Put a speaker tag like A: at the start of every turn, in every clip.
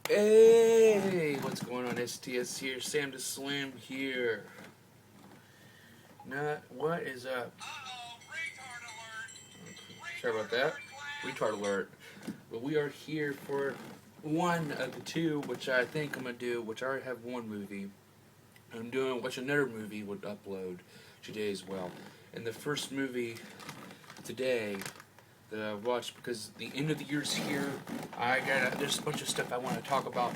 A: Hey, what's going on? STS here, Sam the Slim here. What is up?
B: Retard alert!
A: Sorry about that. Retard alert. But we are here for one of the two, which I think I'm gonna do. Which I already have one movie. I'm doing which another movie would upload today as well. And the first movie today that I watched, because the end of the year's here, there's a bunch of stuff I want to talk about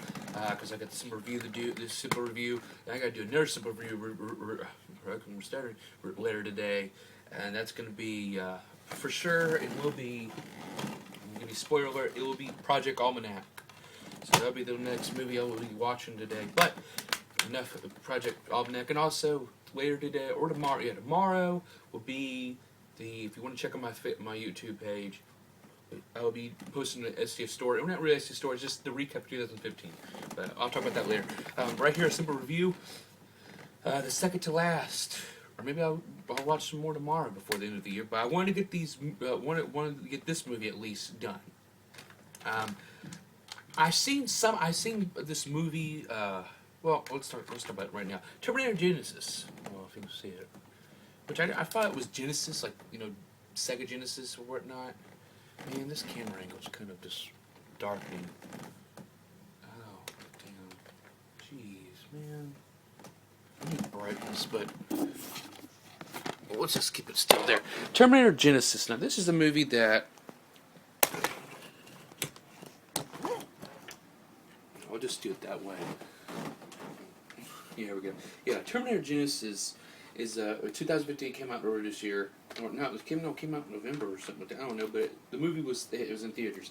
A: because I got some review to do, this simple review, and I got to do another simple review later today, and that's going to be for sure. It will be. I'm gonna be spoiler alert. It will be Project Almanac. So that'll be the next movie I will be watching today. But enough of Project Almanac, and also later today or tomorrow. Yeah, tomorrow will be. If you want to check out my YouTube page, I will be posting the STF story. Well, not really STF story, it's just the recap of 2015. But I'll talk about that later. Right here, a simple review. The second to last, or maybe I'll watch some more tomorrow before the end of the year. But I wanted to get these, wanted to get this movie at least done. I seen this movie. Well, let's talk about it right now. Terminator Genisys. Well, if you can see it. Which I thought it was Genesis, like, Sega Genesis or whatnot. Man, this camera angle's kind of just darkening. Oh, damn. Jeez, man. I need brightness, but well, let's just keep it still there. Terminator Genisys. Now, this is a movie that I'll just do it that way. Yeah, here we go. Yeah, Terminator Genisys is 2015, came out earlier this year. Or no, it came out in November or something like that. I don't know, but the movie was in theaters.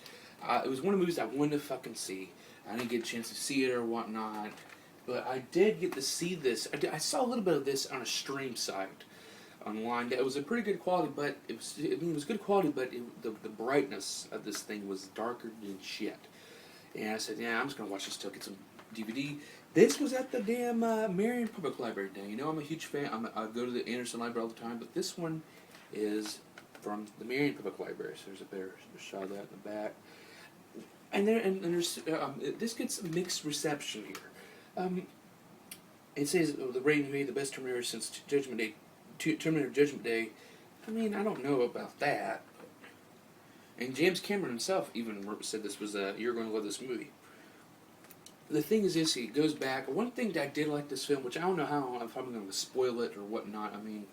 A: It was one of the movies I wanted to fucking see. I didn't get a chance to see it or whatnot, but I did get to see this. I saw a little bit of this on a stream site online. It was a pretty good quality, but it was good quality, but the brightness of this thing was darker than shit. And I said, yeah, I'm just gonna watch this till I get some DVD. This was at the damn Marion Public Library day. I'm a huge fan. I go to the Anderson Library all the time, but this one is from the Marion Public Library. So there's a better shot of that in the back. And there's this gets mixed reception here. It says the rating made the best Terminator since Judgment Day. Terminator Judgment Day. I mean, I don't know about that. And James Cameron himself even said this was you're going to love this movie. The thing is this, it goes back. One thing that I did like this film, which I don't know if I'm going to spoil it or whatnot. I mean,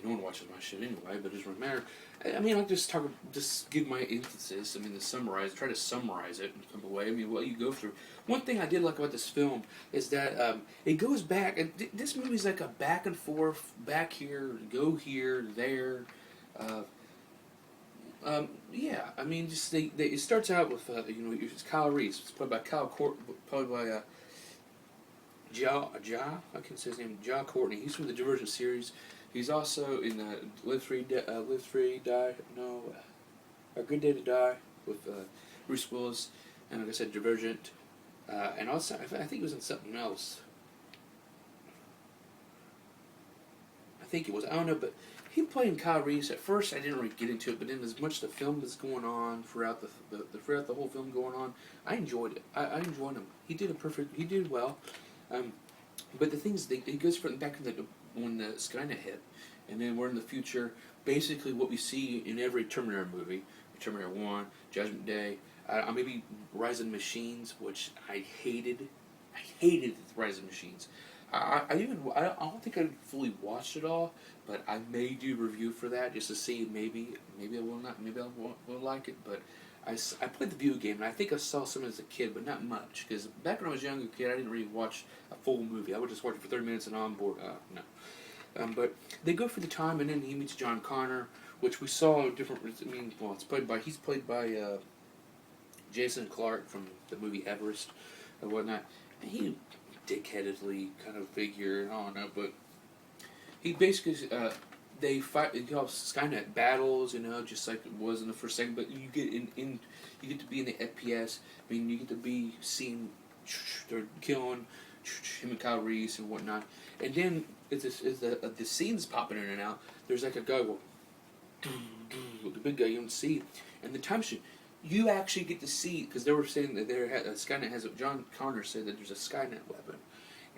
A: no one watches my shit anyway, but it doesn't matter. I mean, I'll just give my emphasis. I mean, try to summarize it in a simple way. I mean, what you go through. One thing I did like about this film is that it goes back. This movie's like a back and forth, back here, go here, there. Yeah, I mean, just it starts out with it's Kyle Reese. It's played by Jai. I can say his name, Jai Courtney. He's from the Divergent series. He's also in the Live Free Die. No, A Good Day to Die with Bruce Willis, and like I said, Divergent, and also I think he was in something else. I think it was. I don't know, but. He playing Kyle Reese. At first, I didn't really get into it, but then as much the film that's going on throughout the whole film going on, I enjoyed it. I enjoyed him. He did well. But the thing is, it goes from back in when the Skynet hit, and then we're in the future. Basically, what we see in every Terminator movie, Terminator 1, Judgment Day, maybe Rise of the Machines, which I hated. I hated Rise of the Machines. I don't think I fully watched it all, but I may do a review for that just to see maybe I will not, maybe I will like it, but I played the video game, and I think I saw some as a kid, but not much, because back when I was a younger kid, I didn't really watch a full movie. I would just watch it for 30 minutes and on board, no. But they go for the time, and then he meets John Connor, which we saw different, he's played by Jason Clarke from the movie Everest and whatnot, and he dickheadedly kind of figure, I don't know, but he basically, they fight, Skynet battles, just like it was in the first segment, but you get you get to be in the FPS, I mean, you get to be seeing, they're killing him and Kyle Reese and whatnot, and then the scenes popping in and out, there's like a guy, the big guy you don't see, and the time machine, you actually get to see, because they were saying that Skynet has, John Connor said that there's a Skynet weapon,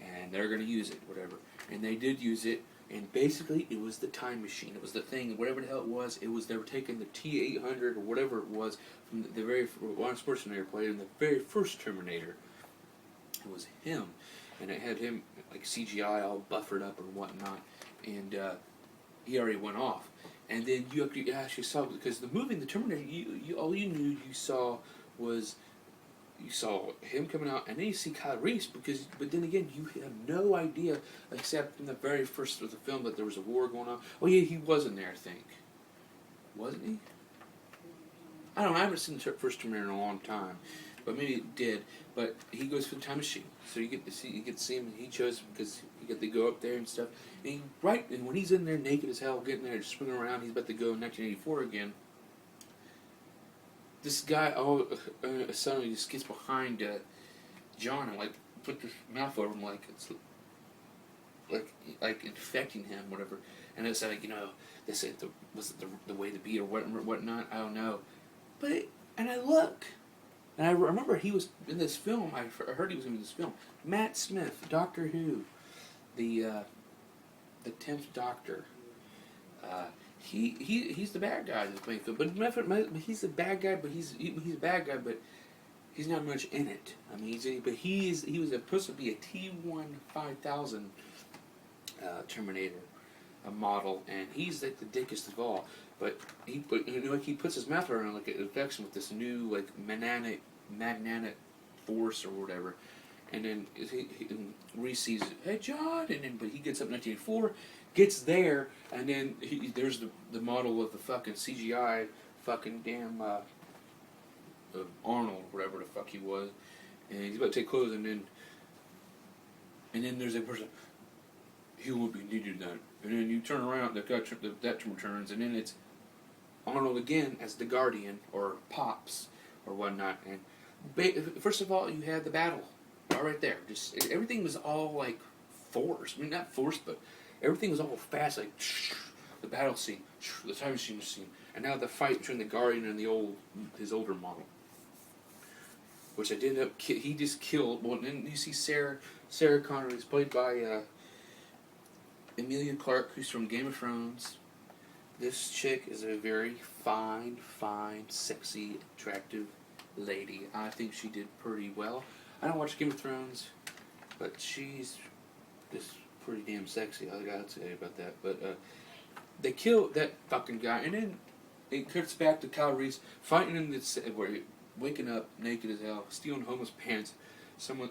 A: and they're going to use it, whatever. And they did use it, and basically it was the time machine. It was the thing, whatever the hell it was, they were taking the T-800 or whatever it was from the very, Arnold Schwarzenegger played in the very first Terminator. It was him, and it had him, like, CGI all buffered up or whatnot, and he already went off. And then you actually saw, because the movie, the Terminator, all you knew you saw was, you saw him coming out, and then you see Kyle Reese, but then again, you have no idea, except in the very first of the film, that there was a war going on. Oh yeah, he was in there, I think. Wasn't he? I don't know, I haven't seen the first Terminator in a long time, but maybe it did. But he goes for the time machine, so you get to see him, and he chose, because you get to go up there and stuff. And when he's in there naked as hell, getting there, swinging around, he's about to go in 1984 again. This guy, suddenly just gets behind John and, like, put his mouth over him, like it's like infecting him, whatever. And it's like, they say was it the way to be or whatnot? I don't know. And I look, and I remember he was in this film. I heard he was in this film. Matt Smith, Doctor Who, the 10th Doctor. He's the bad guy in this playing field, but he's the bad guy. But he's a bad guy, but he's not much in it. I mean, he was supposed to be a T-5000 Terminator, a model, and he's like the dickest of all. But he puts his mouth around, like, it affects him with this new, like, magnetic force or whatever. And then Reese sees, hey John, but he gets up in 1984, gets there, and then there's the model of the fucking CGI, fucking damn Arnold, whatever the fuck he was, and he's about to take clothes, and then there's a person, he will be needed then, and then you turn around, that returns, and then it's Arnold again as the Guardian, or Pops, or whatnot, and first of all, you had the battle. All right there. Everything was all, like, forced. I mean, not forced, but everything was all fast, like, the battle scene, the time machine scene, and now the fight between the Guardian and his older model, which he just killed. Well, then you see Sarah Connor, who's played by Emilia Clarke, who's from Game of Thrones. This chick is a very fine, sexy, attractive lady. I think she did pretty well. I don't watch Game of Thrones, but she's just pretty damn sexy. I gotta say about that. But they kill that fucking guy, and then it cuts back to Kyle Reese fighting in this, where waking up naked as hell, stealing homeless pants, and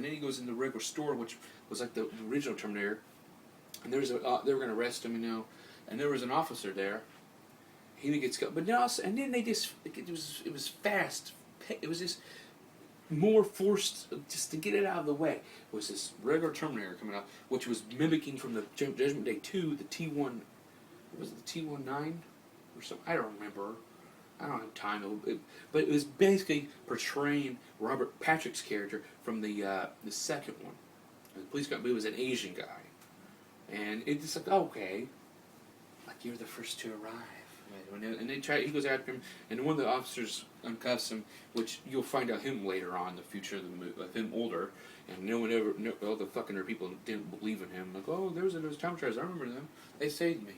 A: then he goes in the regular store, which was like the original Terminator, and they were gonna arrest him, and there was an officer there. He gets killed, but now, and then it was fast. It was just more forced, just to get it out of the way, was this regular Terminator coming out, which was mimicking from the Judgment Day 2, the T-1, was it the T-19 or something? I don't remember. I don't have time. But it was basically portraying Robert Patrick's character from the second one. The police guy, but it was an Asian guy. And it's just like, okay, like, you're the first to arrive. And he goes after him, and one of the officers uncuffs him, which you'll find out him later on in the future of the movie, of him older, and all the fucking other people didn't believe in him. Like, oh, there was time travelers, I remember them. They saved me.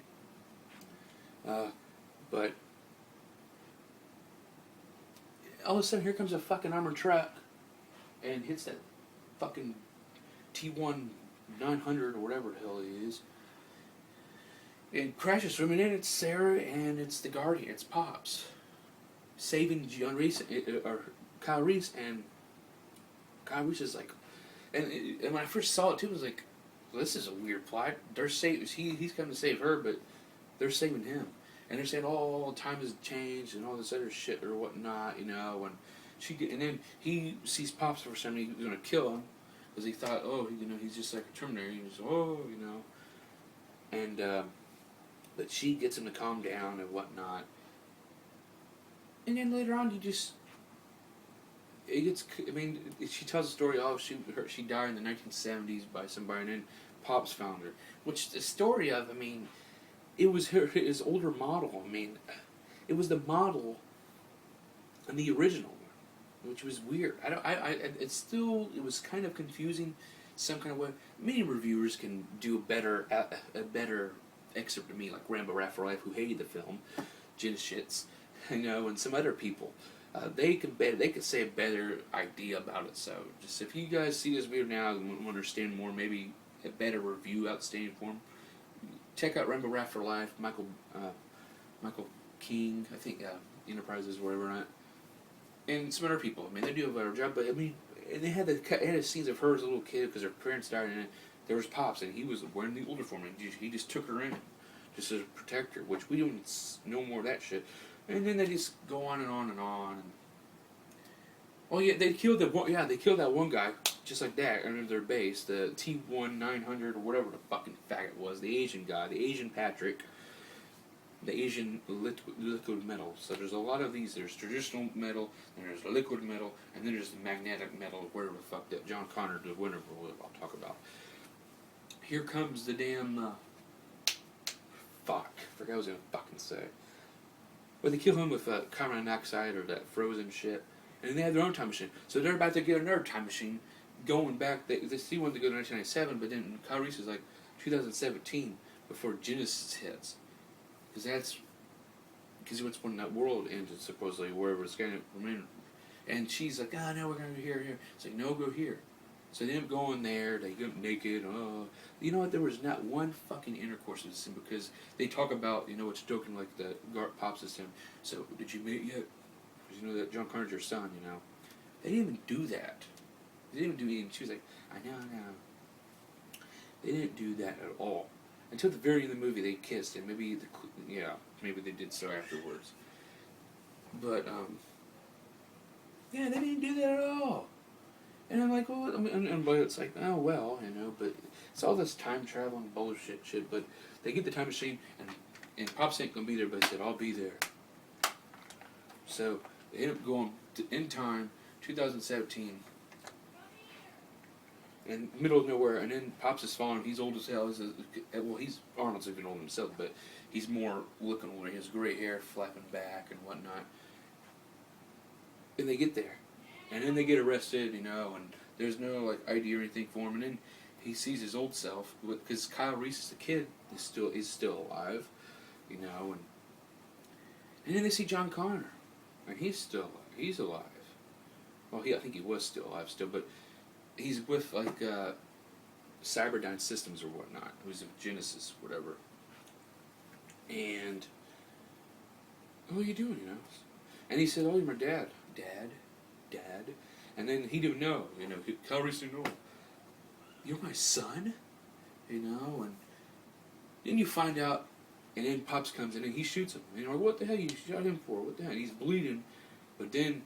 A: But all of a sudden, here comes a fucking armored truck, and hits that fucking T-900 or whatever the hell it is. It crashes through him, and then it's Sarah, and it's the Guardian, it's Pops, saving John Reese, or Kyle Reese, and Kyle Reese is like, and when I first saw it too, I was like, well, this is a weird plot. He's coming to save her, but they're saving him, and they're saying, oh, time has changed, and all this other shit or whatnot, and then he sees Pops for some reason, he was gonna kill him, because he thought, oh, he's just like a Terminator, and but she gets him to calm down and whatnot. And then later on, she tells a story, she died in the 1970s by somebody, and then Pops found her. Which the story of, it was his older model. It was the model and the original one, which was weird. It was kind of confusing, some kind of way. Many reviewers can do a better excerpt of me, like Rambo Raffareff, who hated the film, Genisys, and some other people. They could say a better idea about it. So, just if you guys see this video now and want to understand more, maybe a better review outstanding form, check out Rambo Raffareff, Michael King, I think, Enterprises, whatever, not, and some other people. I mean, they do a better job. But I mean, and they had the scenes of her as a little kid because her parents died, and there was Pops, and he was wearing the older form, and he just took her in, just as a protector. Which we don't know more of that shit. And then they just go on and on and on. And, oh yeah, they killed that one guy just like that under their base, the T-1900 or whatever the fucking faggot was, the Asian guy, the Asian Patrick, the Asian liquid metal. So there's a lot of these. There's traditional metal, and there's liquid metal, and then there's the magnetic metal, whatever the fuck that John Connor, the winner, I'll talk about. Here comes the damn fuck. I forgot what I was gonna fucking say. But they kill him with carbon monoxide or that frozen shit. And they have their own time machine. So they're about to get another time machine going back. They still want to go to 1997, but then Kyle Reese is like 2017 before Genisys hits. Because it's when that world ended, supposedly, wherever Skynet remained. And she's like, no, we're going to go here. It's like, no, go here. So they end up going there, they get naked, you know what, there was not one fucking intercourse in this scene, because they talk about, it's joking like the Pops is him, so, did you mate yet? Because you know that John Connor's your son, They didn't even do that. They didn't even do it, and she was like, I know. They didn't do that at all. Until the very end of the movie, they kissed, and maybe they did so afterwards. But, yeah, they didn't do that at all. And I'm like, well, but it's like, oh, well, but it's all this time travel and bullshit shit, but they get the time machine, and Pops ain't gonna be there, but he said, I'll be there. So, they end up going in time, 2017, in the middle of nowhere, and then Pops is falling, he's old as hell, Arnold's even old himself, but he's more looking older, he has gray hair flapping back and whatnot, and they get there. And then they get arrested, and there's no ID or anything for him. And then he sees his old self, because Kyle Reese, the kid, is still alive, and then they see John Connor, and he's alive. Well, I think he was still alive but he's with Cyberdyne Systems or whatnot, who's a Genisys, whatever. And what are you doing, And he said, oh, you're my dad. Dad, and then he didn't know, Kyle Reese didn't know, you're my son, and then you find out, and then Pops comes in and he shoots him, what the hell you shot him for, what the hell, he's bleeding, but then,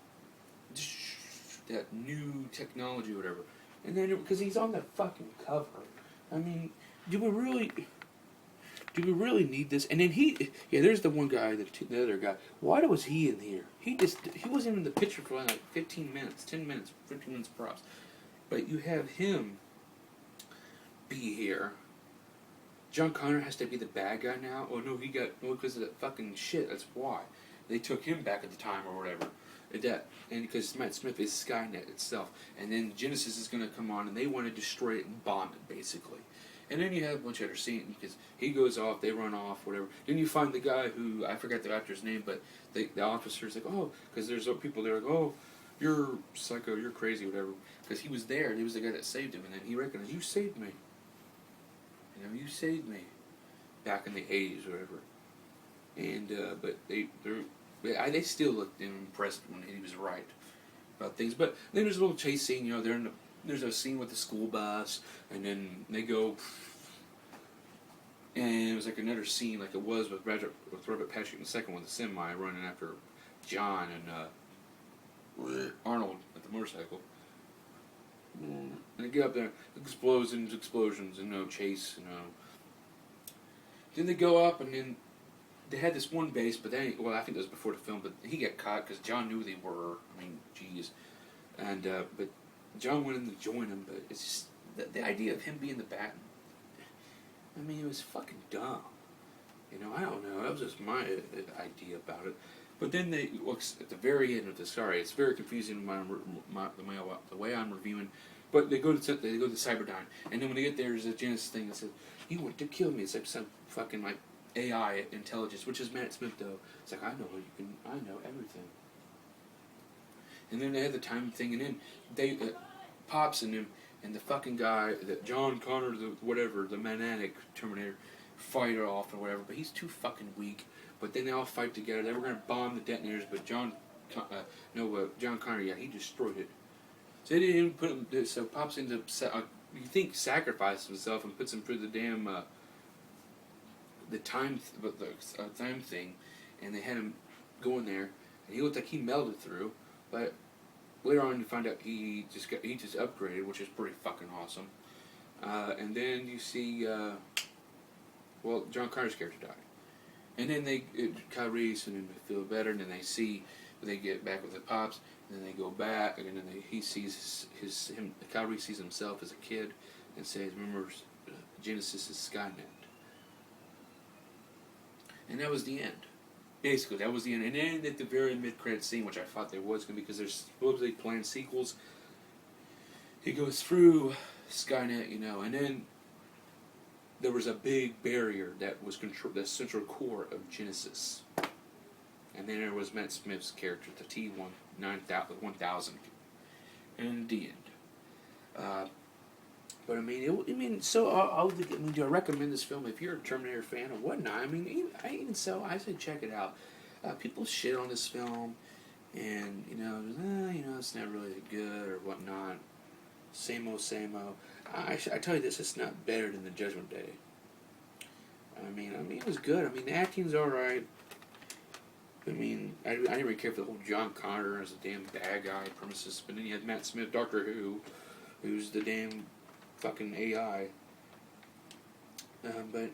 A: that new technology or whatever, and then, because he's on the fucking cover, I mean, do we really need this? And then there's the one guy, the other guy. Why was he in here? He wasn't even in the picture for 15 minutes, 15 minutes props. But you have him be here. John Connor has to be the bad guy now? Oh no, because of that fucking shit, that's why. They took him back at the time or whatever. And because Matt Smith is Skynet itself. And then Genisys is going to come on and they want to destroy it and bomb it, basically. And then you have a bunch of other scenes, because he goes off, they run off, whatever. Then you find the guy who, I forgot the actor's name, but the officer's like, oh, because there's people there like, oh, you're psycho, you're crazy, whatever. Because he was there, and he was the guy that saved him, and then he recognized, you saved me. You saved me. Back in the 80s, or whatever. And, but they still looked impressed when he was right about things. But then there's a little chase scene, there's a scene with the school bus, and then they go, and it was like another scene, like it was with Robert Patrick in the second one, the semi running after John and Arnold at the motorcycle. And they get up there, explosions, and no chase, Then they go up, and then they had this one base, but then, I think it was before the film, but he got caught because John knew they were. I mean, jeez. And, but John went in to join him, but it's just, the idea of him being the bat, I mean, it was fucking dumb. I don't know, that was just my idea about it. But then they looks at the very end of the story. It's very confusing the way I'm reviewing. But they go to Cyberdyne, and then when they get there, there's a Genisys thing that says, "You want to kill me?" It's like some fucking like AI intelligence, which is Matt Smith though. It's like, I know everything. And then they had the time thing, and then they Pops and him and the fucking guy, that John Connor, the maniac Terminator, fight it off or whatever. But he's too fucking weak. But then they all fight together. They were gonna bomb the detonators, but John Connor, yeah, he destroyed it. So they didn't even put him. So Pops ends up, you think, sacrifices himself and puts him through the damn the time thing, and they had him go in there, and he looked like he melted through, but later on you find out he just upgraded, which is pretty fucking awesome. And then you see, John Connor's character died, and then Kyle Reese, and then they feel better, and then they get back with the Pops, and then they go back, and then he sees Kyle Reese sees himself as a kid, and says, "Remember, Genisys is Skynet." And that was the end. Basically, that was the end. And then at the very mid-credit scene, which I thought there was going to be, because there's supposedly planned sequels, he goes through Skynet, and then there was a big barrier that was the central core of Genisys. And then there was Matt Smith's character, the T-1000, and the end. But do I recommend this film if you're a Terminator fan or whatnot? I mean, I say check it out. People shit on this film, and it's not really good or whatnot. Same old. I tell you this, it's not better than the Judgment Day. I mean, it was good. I mean, the acting's all right. I mean, I didn't really care for the whole John Connor as a damn bad guy premises, but then you had Matt Smith, Doctor Who, who's the damn fucking AI. But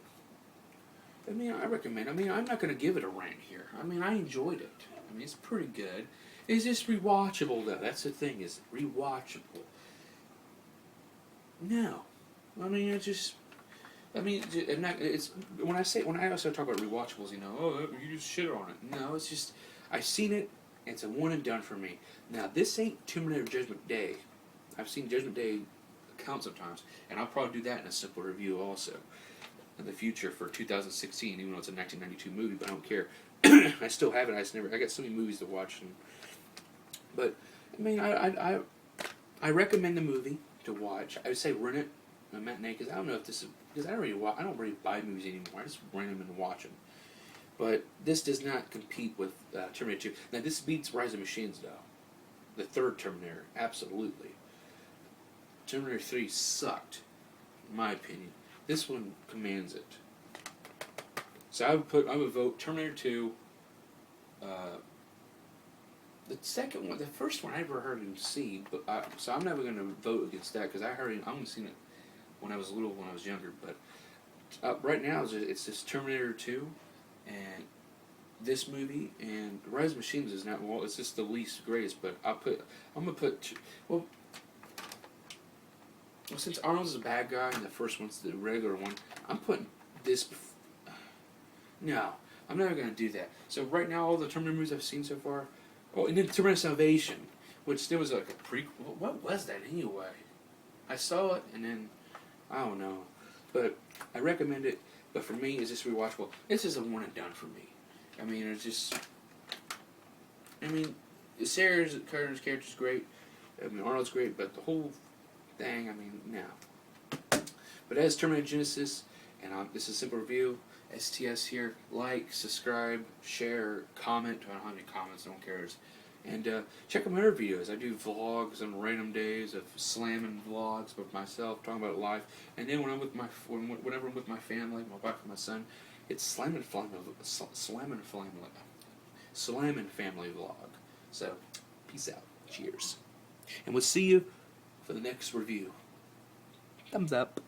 A: I mean, I recommend. I mean, I'm not gonna give it a rank here. I mean, I enjoyed it. I mean, it's pretty good. It's just rewatchable though. That's the thing. Is rewatchable. No, I mean it's just. I mean, it's when I also talk about rewatchables, you just shit on it. No, it's just I've seen it. And it's a one and done for me. Now, this ain't Terminator Judgment Day. I've seen Judgment Day countless of times, and I'll probably do that in a simple review also in the future for 2016, even though it's a 1992 movie. But I don't care. I still have it. I got so many movies to watch. But I mean, I recommend the movie to watch. I would say rent it a matinee, because I don't know if this is, because I don't really buy movies anymore. I just rent them and watch them. But this does not compete with Terminator 2. Now this beats Rise of Machines though. The third Terminator, absolutely. Terminator 3 sucked, in my opinion. This one commands it. So I would vote Terminator 2. The second one, the first one I never heard him see, but so I'm never going to vote against that, because I only seen it when I was little, when I was younger. But right now it's just Terminator 2, and this movie, and Rise of Machines is not, well, it's just the least greatest. But I'm gonna put since Arnold's a bad guy and the first one's the regular one, I'm putting this. No, I'm never gonna do that. So right now, all the Terminator movies I've seen so far. Oh, and then Terminator Salvation, which there was like a prequel. What was that anyway? I saw it, and then I don't know, but I recommend it. But for me, it's just rewatchable. This is a one and done for me. I mean, it's just. I mean, Sarah Carter's character's great. I mean, Arnold's great, but the whole thing, I mean, no. But as Terminator Genisys, and this is a simple review. STS here. Like, subscribe, share, comment. I don't have any comments, no one cares. And check out my other videos. I do vlogs on random days of slamming vlogs with myself, talking about life. And then when I'm with whenever I'm with my family, my wife and my son, it's slamming family vlog. So, peace out. Cheers. And we'll see you for the next review. Thumbs up.